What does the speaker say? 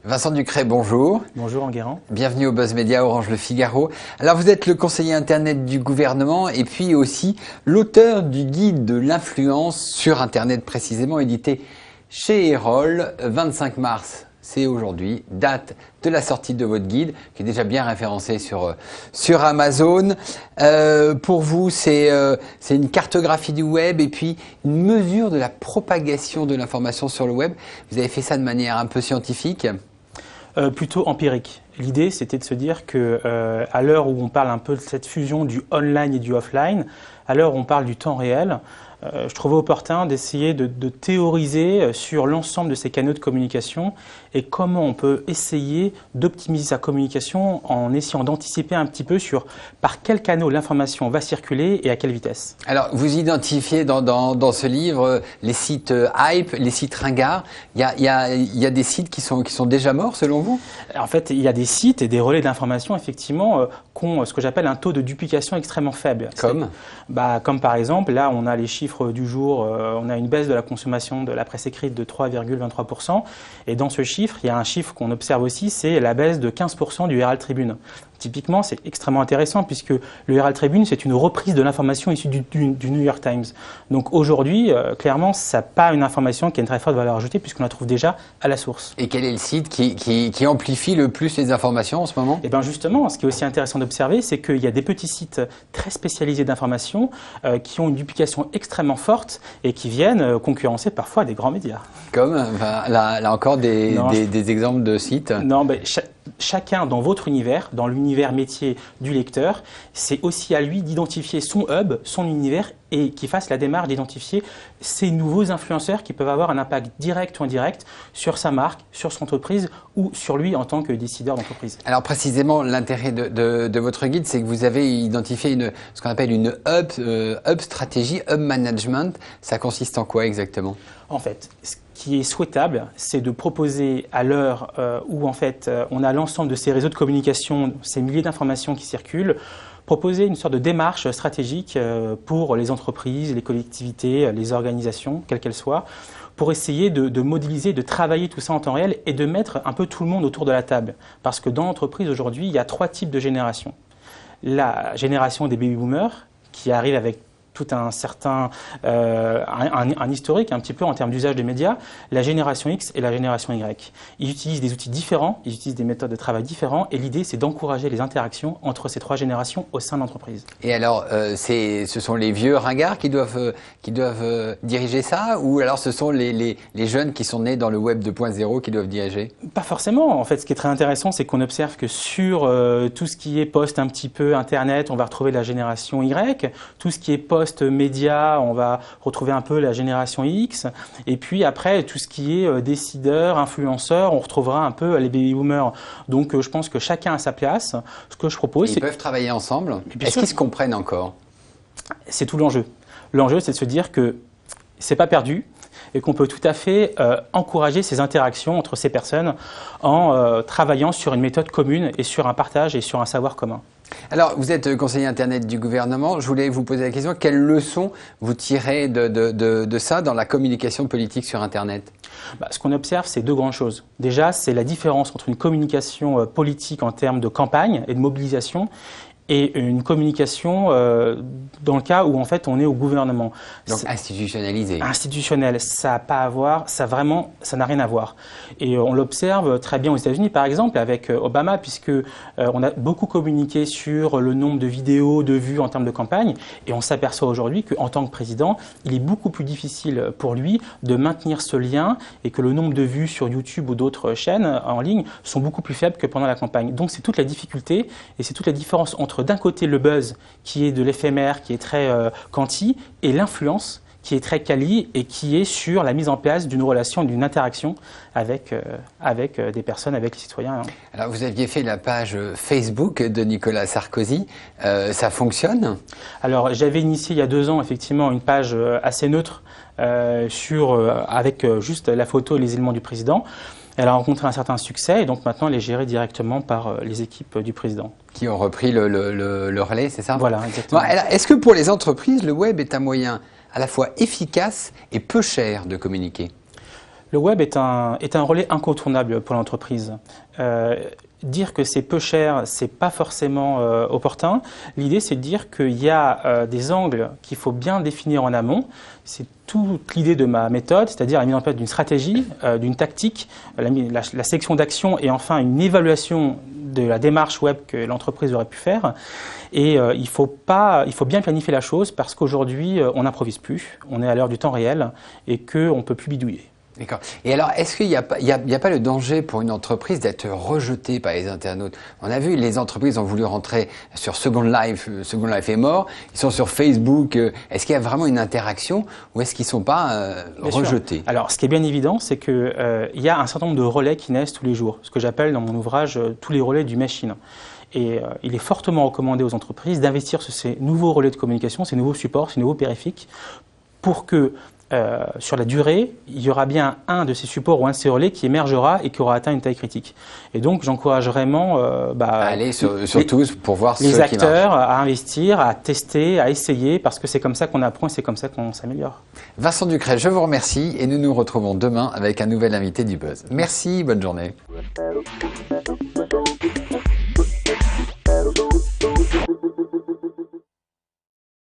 Vincent Ducret, bonjour. Bonjour Enguerrand. Bienvenue au Buzz Media Orange Le Figaro. Alors vous êtes le conseiller Internet du gouvernement et puis aussi l'auteur du guide de l'influence sur Internet précisément, édité chez Erol, 25 mars. C'est aujourd'hui, date de la sortie de votre guide, qui est déjà bien référencé sur Amazon. Pour vous, c'est une cartographie du web et puis une mesure de la propagation de l'information sur le web. Vous avez fait ça de manière un peu scientifique ? Plutôt empirique. L'idée, c'était de se dire que à l'heure où on parle un peu de cette fusion du online et du offline, à l'heure où on parle du temps réel, je trouvais opportun d'essayer de théoriser sur l'ensemble de ces canaux de communication et comment on peut essayer d'optimiser sa communication en essayant d'anticiper un petit peu sur par quel canal l'information va circuler et à quelle vitesse. Alors, vous identifiez dans ce livre les sites hype, les sites ringards. Il y a des sites qui sont déjà morts, selon vous ? En fait, il y a des sites et des relais d'information, effectivement, qui ont ce que j'appelle un taux de duplication extrêmement faible. Comme par exemple, là, on a les chiffres du jour, on a une baisse de la consommation de la presse écrite de 3,23%. Et dans ce chiffre, il y a un chiffre qu'on observe aussi, c'est la baisse de 15% du Herald Tribune. Typiquement, c'est extrêmement intéressant puisque le Herald Tribune, c'est une reprise de l'information issue du New York Times. Donc aujourd'hui, clairement, ça n'a pas une information qui a une très forte valeur ajoutée puisqu'on la trouve déjà à la source. Et quel est le site qui amplifie le plus les informations en ce moment ? Et bien justement, ce qui est aussi intéressant d'observer, c'est qu'il y a des petits sites très spécialisés d'information qui ont une duplication extrêmement forte et qui viennent concurrencer parfois des grands médias. Comme là encore des exemples de sites ? Non, chacun dans votre univers, dans l'univers métier du lecteur, c'est aussi à lui d'identifier son hub, son univers et qu'il fasse la démarche d'identifier ces nouveaux influenceurs qui peuvent avoir un impact direct ou indirect sur sa marque, sur son entreprise ou sur lui en tant que décideur d'entreprise. Alors précisément, l'intérêt de votre guide, c'est que vous avez identifié ce qu'on appelle une hub stratégie, hub management. Ça consiste en quoi exactement ? En fait, ce qui est souhaitable, c'est de proposer à l'heure où en fait on a l'ensemble de ces réseaux de communication, ces milliers d'informations qui circulent, proposer une sorte de démarche stratégique pour les entreprises, les collectivités, les organisations, quelles qu'elles soient, pour essayer de modéliser, de travailler tout ça en temps réel et de mettre un peu tout le monde autour de la table. Parce que dans l'entreprise aujourd'hui, il y a 3 types de générations. La génération des baby-boomers qui arrive avec tout un certain un historique un petit peu en termes d'usage des médias, la génération X et la génération Y. Ils utilisent des outils différents, ils utilisent des méthodes de travail différents et l'idée c'est d'encourager les interactions entre ces 3 générations au sein de l'entreprise. Et alors, ce sont les vieux ringards qui doivent diriger ça ou alors ce sont les jeunes qui sont nés dans le web 2.0 qui doivent diriger ? Pas forcément. En fait, ce qui est très intéressant, c'est qu'on observe que sur tout ce qui est post un petit peu Internet, on va retrouver la génération Y, tout ce qui est post-média, on va retrouver un peu la génération X, et puis après, tout ce qui est décideur, influenceur, on retrouvera un peu les baby-boomers. Donc, je pense que chacun a sa place. Ce que je propose, Ils peuvent travailler ensemble. Est-ce qu'ils se comprennent encore ? C'est tout l'enjeu. L'enjeu, c'est de se dire que c'est pas perdu et qu'on peut tout à fait encourager ces interactions entre ces personnes en travaillant sur une méthode commune et sur un partage et sur un savoir commun. Alors, vous êtes conseiller Internet du gouvernement. Je voulais vous poser la question, quelles leçons vous tirez de ça dans la communication politique sur Internet ? Ce qu'on observe, c'est 2 grandes choses. Déjà, c'est la différence entre une communication politique en termes de campagne et de mobilisation et une communication dans le cas où en fait on est au gouvernement. Donc institutionnalisé. Institutionnel, ça n'a pas à voir, ça n'a rien à voir. Et on l'observe très bien aux États-Unis par exemple avec Obama puisque on a beaucoup communiqué sur le nombre de vidéos, de vues en termes de campagne et on s'aperçoit aujourd'hui qu'en tant que président, il est beaucoup plus difficile pour lui de maintenir ce lien et que le nombre de vues sur YouTube ou d'autres chaînes en ligne sont beaucoup plus faibles que pendant la campagne. Donc c'est toute la difficulté et c'est toute la différence entre d'un côté le buzz qui est de l'éphémère, qui est très quanti, et l'influence qui est très quali et qui est sur la mise en place d'une relation, d'une interaction avec des personnes, avec les citoyens. Alors vous aviez fait la page Facebook de Nicolas Sarkozy, ça fonctionne ? Alors j'avais initié il y a 2 ans effectivement une page assez neutre avec juste la photo et les éléments du président. Elle a rencontré un certain succès et donc maintenant elle est gérée directement par les équipes du président. Qui ont repris le relais, c'est ça ? Voilà, exactement. Bon, est-ce que pour les entreprises, le web est un moyen à la fois efficace et peu cher de communiquer? Le web est un relais incontournable pour l'entreprise. Dire que c'est peu cher, c'est pas forcément opportun. L'idée, c'est de dire qu'il y a des angles qu'il faut bien définir en amont. C'est toute l'idée de ma méthode, c'est-à-dire la mise en place d'une stratégie, d'une tactique, la sélection d'actions et enfin une évaluation de la démarche web que l'entreprise aurait pu faire. Et il faut bien planifier la chose parce qu'aujourd'hui, on n'improvise plus, on est à l'heure du temps réel et qu'on ne peut plus bidouiller. D'accord. Et alors, est-ce qu'il n'y a pas le danger pour une entreprise d'être rejetée par les internautes? On a vu, les entreprises ont voulu rentrer sur Second Life. Second Life est mort. Ils sont sur Facebook. Est-ce qu'il y a vraiment une interaction ou est-ce qu'ils ne sont pas rejetés? Alors, ce qui est bien évident, c'est qu'il y a un certain nombre de relais qui naissent tous les jours. Ce que j'appelle dans mon ouvrage tous les relais du machine. Et il est fortement recommandé aux entreprises d'investir sur ces nouveaux relais de communication, ces nouveaux supports, ces nouveaux périphériques, pour que sur la durée, il y aura bien un de ces supports ou un de ces relais qui émergera et qui aura atteint une taille critique. Et donc, j'encourage vraiment aller sur tous pour voir les ceux qui acteurs marchent. à investir, à tester, à essayer, parce que c'est comme ça qu'on apprend et c'est comme ça qu'on s'améliore. Vincent Ducret, je vous remercie et nous nous retrouvons demain avec un nouvel invité du Buzz. Merci, bonne journée.